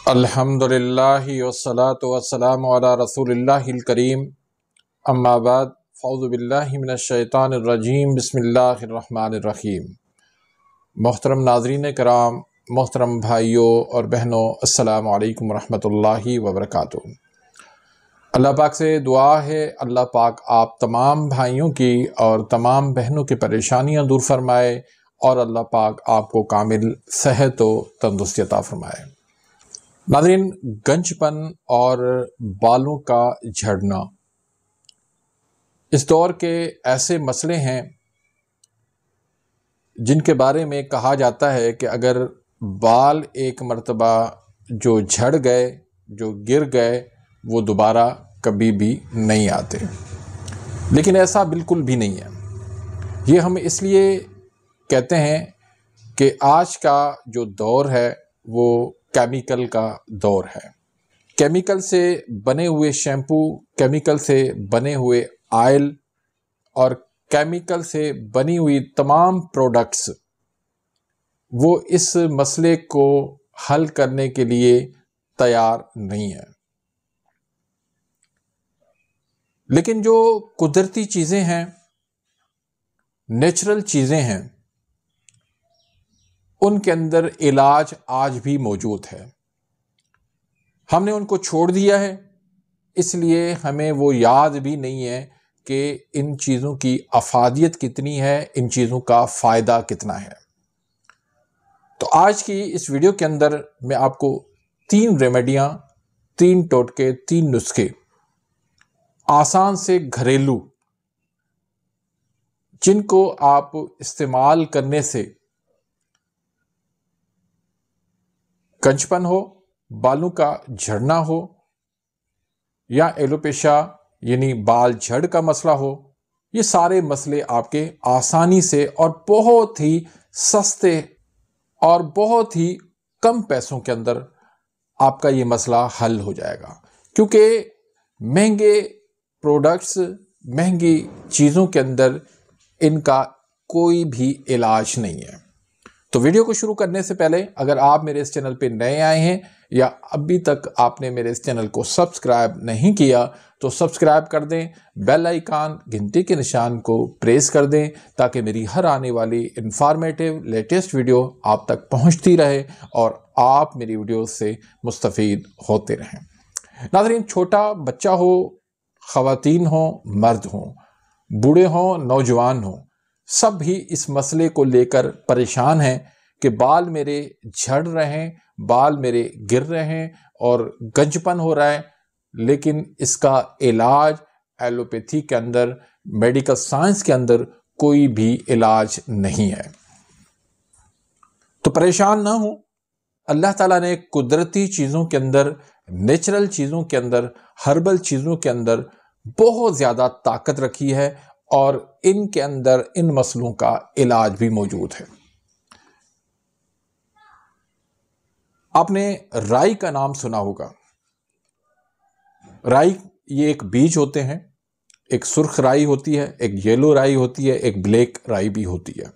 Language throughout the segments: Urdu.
الحمدللہ والصلاة والسلام علی رسول اللہ الکریم، اما بعد، فاعوذ باللہ من الشیطان الرجیم، بسم اللہ الرحمن الرحیم۔ محترم ناظرین کرام، محترم بھائیوں اور بہنوں، السلام علیکم ورحمۃ اللہ وبرکاتہ۔ اللہ پاک سے دعا ہے اللہ پاک آپ تمام بھائیوں کی اور تمام بہنوں کی پریشانیاں دور فرمائے اور اللہ پاک آپ کو کامل صحت و تندرستی عطا فرمائے۔ ناظرین، گنج پن اور بالوں کا جھڑنا اس دور کے ایسے مسئلے ہیں جن کے بارے میں کہا جاتا ہے کہ اگر بال ایک مرتبہ جو جھڑ گئے، جو گر گئے، وہ دوبارہ کبھی بھی نہیں آتے، لیکن ایسا بالکل بھی نہیں ہے۔ یہ ہم اس لیے کہتے ہیں کہ آج کا جو دور ہے وہ کیمیکل کا دور ہے۔ کیمیکل سے بنے ہوئے شیمپو، کیمیکل سے بنے ہوئے آئل اور کیمیکل سے بنی ہوئی تمام پروڈکٹس وہ اس مسئلے کو حل کرنے کے لیے تیار نہیں ہیں۔ لیکن جو قدرتی چیزیں ہیں، نیچرل چیزیں ہیں، ان کے اندر علاج آج بھی موجود ہے۔ ہم نے ان کو چھوڑ دیا ہے، اس لیے ہمیں وہ یاد بھی نہیں ہے کہ ان چیزوں کی افادیت کتنی ہے، ان چیزوں کا فائدہ کتنا ہے۔ تو آج کی اس ویڈیو کے اندر میں آپ کو 3 ریمیڈیاں، 3 ٹوٹکے، 3 نسخے آسان سے گھریلو، جن کو آپ استعمال کرنے سے گنج پن ہو، بالوں کا جھڑنا ہو یا ایلوپیشیا یعنی بال جھڑ کا مسئلہ ہو، یہ سارے مسئلے آپ کے آسانی سے اور بہت ہی سستے اور بہت ہی کم پیسوں کے اندر آپ کا یہ مسئلہ حل ہو جائے گا، کیونکہ مہنگے پروڈکٹس، مہنگی چیزوں کے اندر ان کا کوئی بھی علاج نہیں ہے۔ تو ویڈیو کو شروع کرنے سے پہلے اگر آپ میرے اس چینل پہ نئے آئے ہیں یا ابھی تک آپ نے میرے اس چینل کو سبسکرائب نہیں کیا تو سبسکرائب کر دیں، بیل آئیکن گھنٹی کے نشان کو پریس کر دیں تاکہ میری ہر آنے والی انفارمیٹیو لیٹسٹ ویڈیو آپ تک پہنچتی رہے اور آپ میری ویڈیو سے مستفید ہوتے رہیں۔ ناظرین، چھوٹا بچہ ہو، خواتین ہوں، مرد ہوں، بوڑھے ہوں، نوجوان ہوں، سب ہی اس مسئلے کو لے کر پریشان ہیں کہ بال میرے جھڑ رہے ہیں، بال میرے گر رہے ہیں اور گنج پن ہو رہا ہے، لیکن اس کا علاج ایلوپیتھی کے اندر، میڈیکل سائنس کے اندر کوئی بھی علاج نہیں ہے۔ تو پریشان نہ ہوں، اللہ تعالیٰ نے قدرتی چیزوں کے اندر، نیچرل چیزوں کے اندر، ہربل چیزوں کے اندر بہت زیادہ طاقت رکھی ہے اور ان کے اندر ان مسئلوں کا علاج بھی موجود ہے۔ آپ نے رائی کا نام سنا ہوگا۔ رائی یہ ایک بیج ہوتے ہیں، ایک سرخ رائی ہوتی ہے، ایک یلو رائی ہوتی ہے، ایک بلیک رائی بھی ہوتی ہے۔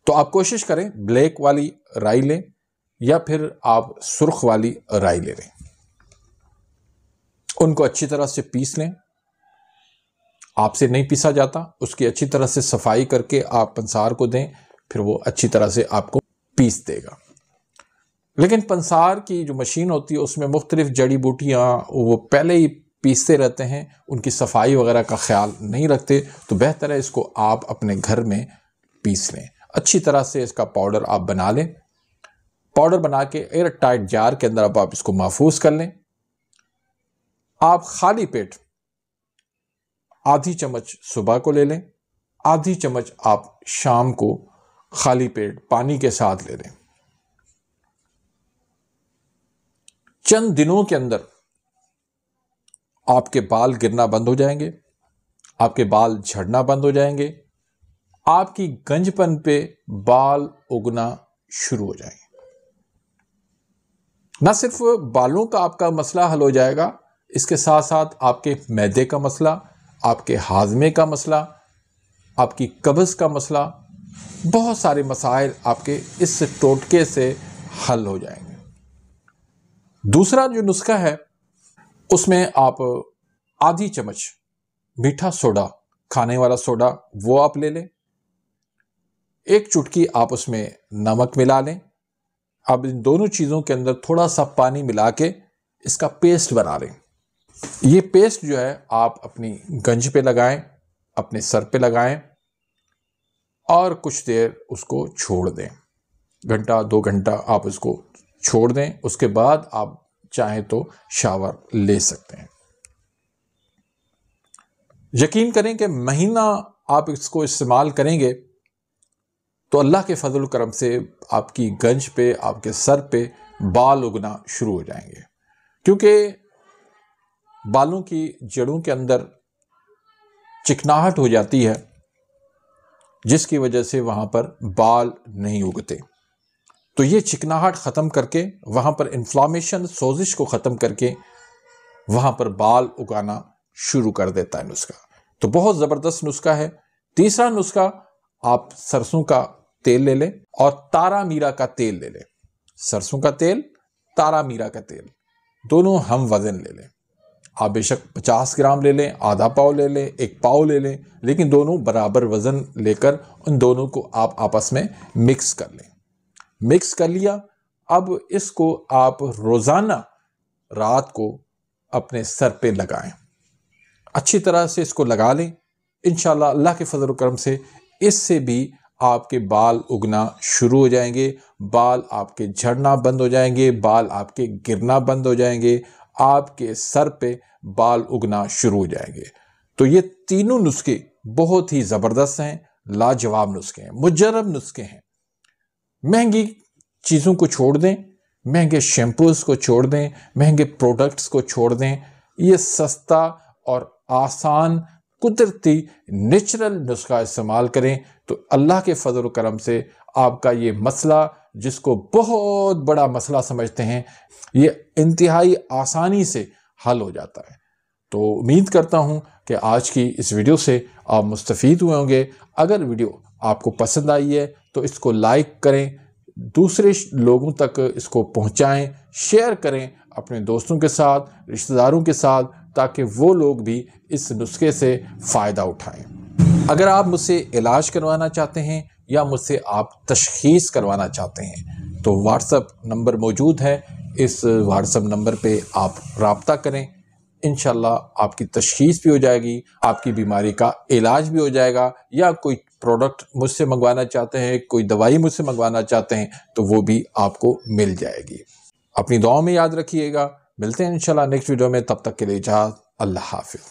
تو آپ کوشش کریں بلیک والی رائی لیں یا پھر آپ سرخ والی رائی لے لیں۔ ان کو اچھی طرح سے پیس لیں، آپ سے نہیں پیسا جاتا، اس کی اچھی طرح سے صفائی کر کے آپ پنسار کو دیں، پھر وہ اچھی طرح سے آپ کو پیس دے گا۔ لیکن پنسار کی جو مشین ہوتی ہے اس میں مختلف جڑی بوٹیاں وہ پہلے ہی پیستے رہتے ہیں، ان کی صفائی وغیرہ کا خیال نہیں رکھتے، تو بہتر ہے اس کو آپ اپنے گھر میں پیس لیں، اچھی طرح سے اس کا پاؤڈر آپ بنا لیں۔ پاؤڈر بنا کے ایئر ٹائٹ جار کے اندر آپ اس کو محفوظ کر لیں۔ آپ خالی پیٹ آدھی چمچ صبح کو لے لیں، آدھی چمچ آپ شام کو خالی پیٹ پانی کے ساتھ لے لیں۔ چند دنوں کے اندر آپ کے بال گرنا بند ہو جائیں گے، آپ کے بال جھڑنا بند ہو جائیں گے، آپ کی گنج پن پہ بال اگنا شروع ہو جائیں گے۔ نہ صرف بالوں کا آپ کا مسئلہ حل ہو جائے گا، اس کے ساتھ ساتھ آپ کے معدے کا مسئلہ، آپ کے ہاضمے کا مسئلہ، آپ کی قبض کا مسئلہ، بہت سارے مسائل آپ کے اس ٹوٹکے سے حل ہو جائیں گے۔ دوسرا جو نسخہ ہے اس میں آپ آدھی چمچ میٹھا سوڈا، کھانے والا سوڈا، وہ آپ لے لیں. ایک چٹکی آپ اس میں نمک ملا لیں. اب ان دونوں چیزوں کے اندر تھوڑا سا پانی ملا کے اس کا پیسٹ بنا لیں. یہ پیسٹ جو ہے آپ اپنی گنج پہ لگائیں، اپنے سر پہ لگائیں اور کچھ دیر اس کو چھوڑ دیں. گھنٹہ 2 گھنٹہ آپ اس کو چھوڑ دیں. اس کے بعد آپ چاہیں تو شاور لے سکتے ہیں. یقین کریں کہ مہینہ آپ اس کو استعمال کریں گے تو اللہ کے فضل و کرم سے آپ کی گنج پہ، آپ کے سر پہ بال اگنا شروع ہو جائیں گے. کیونکہ بالوں کی جڑوں کے اندر چکناہٹ ہو جاتی ہے جس کی وجہ سے وہاں پر بال نہیں اگتے. تو یہ چکناہٹ ختم کر کے، وہاں پر انفلاميشن، سوزش کو ختم کر کے وہاں پر بال اگانا شروع کر دیتا ہے نسخہ. تو بہت زبردست نسخہ ہے. تیسرا نسخہ، آپ سرسوں کا تیل لے لیں اور تارا میرا کا تیل لے لیں. سرسوں کا تیل، تارا میرا کا تیل، دونوں ہم وزن لے لیں. آپ بے شک 50 گرام لے لیں، آدھا پاؤ لے لیں، 1 پاؤ لے لیں، لیکن دونوں برابر وزن لے کر ان دونوں کو آپ آپس میں مکس کر لیں. مکس کر لیا. اب اس کو آپ روزانہ رات کو اپنے سر پہ لگائیں. اچھی طرح سے اس کو لگا لیں. انشاءاللہ اللہ کے فضل و کرم سے اس سے بھی آپ کے بال اگنا شروع ہو جائیں گے. بال آپ کے جھڑنا بند ہو جائیں گے. بال آپ کے گرنا بند ہو جائیں گے. آپ کے سر پہ بال اگنا شروع ہو جائیں گے. تو یہ تینوں نسخے بہت ہی زبردست ہیں، لاجواب نسخے ہیں، مجرب نسخے ہیں. مہنگی چیزوں کو چھوڑ دیں، مہنگے شیمپوز کو چھوڑ دیں، مہنگے پروڈکٹس کو چھوڑ دیں. یہ سستا اور آسان قدرتی نیچرل نسخہ استعمال کریں تو اللہ کے فضل و کرم سے آپ کا یہ مسئلہ، جس کو بہت بڑا مسئلہ سمجھتے ہیں، یہ انتہائی آسانی سے حل ہو جاتا ہے. تو امید کرتا ہوں کہ آج کی اس ویڈیو سے آپ مستفید ہوئے ہوں گے. اگر ویڈیو آپ کو پسند آئی ہے تو اس کو لائک کریں، دوسرے لوگوں تک اس کو پہنچائیں، شیئر کریں اپنے دوستوں کے ساتھ، رشتہ داروں کے ساتھ، تاکہ وہ لوگ بھی اس نسخے سے فائدہ اٹھائیں. اگر آپ مجھ سے علاج کروانا چاہتے ہیں یا مجھ سے آپ تشخیص کروانا چاہتے ہیں تو واٹس ایپ نمبر موجود ہے. اس واٹس ایپ نمبر پہ آپ رابطہ کریں. انشاءاللہ آپ کی تشخیص بھی ہو جائے گی، آپ کی بیماری کا علاج بھی ہو جائے گا. یا کوئی پروڈکٹ مجھ سے منگوانا چاہتے ہیں، کوئی دوائی مجھ سے منگوانا چاہتے ہیں تو وہ بھی آپ کو مل جائے گی. اپنی دعاؤں میں یاد رکھیے گا. ملتے ہیں انشاءاللہ نیکسٹ ویڈیو میں. تب تک کے لیے اجازت. اللہ حافظ.